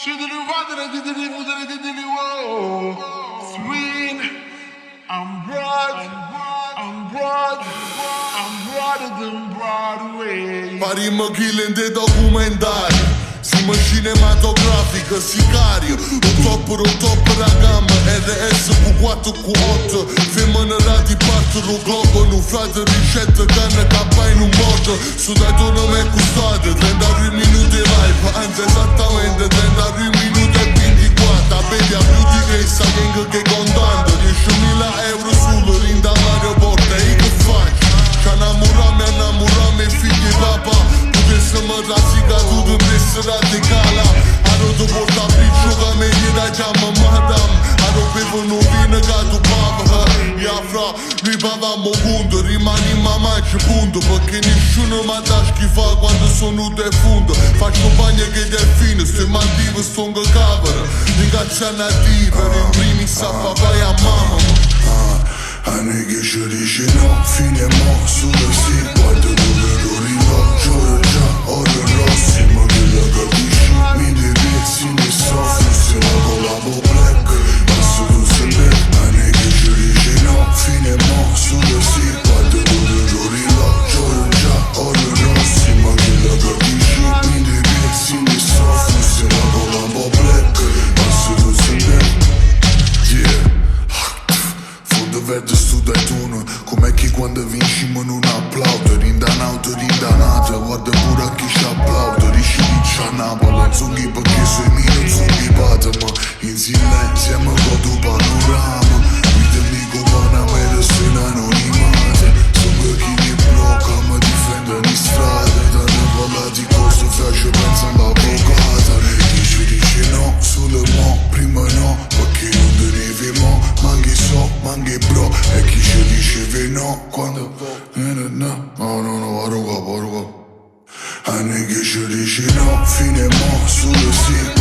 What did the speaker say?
Sweet, I'm broader than Broadway. Parim killing de documentari, siamo cinematografica, sicario. Un top la gamma, RS Q4 Q8. Femminile di parte lo globo, non frate ricette, canne cappa in un moto. Sudato non è custode, 32 minuti live, anzi esattamente 32 minuti e 24. Vedi a più di che sa che contando 10.000 euro solo rinda all'aeroporto. E che faccio? Ci innamorami figli papà. Potessimo rasica tutto in essere radicala. Aro tu porta piccio che me gli dai chiama madame. Aro bevono vino che tu papa. Ya fra, noi pavamo punto, rimani mamma e punto. Perché nessuno mi dà schifo quando sono defunto. Faccio bagno che delfino, sto in Maldive, sto in cavolo. Ringrazia nativa, in primis a papà e a mamma. A nigga ci dice no, fine mo, solo sì. Guarda dove lo riloggio, ora già, ora rossi. Ma che la capisci, mi devezzi, ne soffro. Se la collabo black, passo tu se black. A nigga ci dice no, fine mo, solo sì. Guarda dove lo riloggio, ora già, ora rossi. Ma che la capisci, mi devezzi, ne soffro. Se la collabo black, passo tu se black. Yeah. Fondo verde stu dai tuno, come chi quando vinci ma non applaude. Rindanata, guarda pure a chi ci applaude. Risci di c'ha Napoli, non zunghi perché sei mio, non zunghi pata. Ma in silenzio mi godo panorama. Vita amico Panamera se l'anonimate. Sono chi mi blocca, mi difende in strada. Da ne parla di cosa faccio, pensa all'avvocata. Chi ci dice no, solo mo, prima no. Perché non devi mo, manghi so, manghi bro. E chi ci diceva no, quando no, guarda qua. A nigga ci dice no, fine mo, solo sì.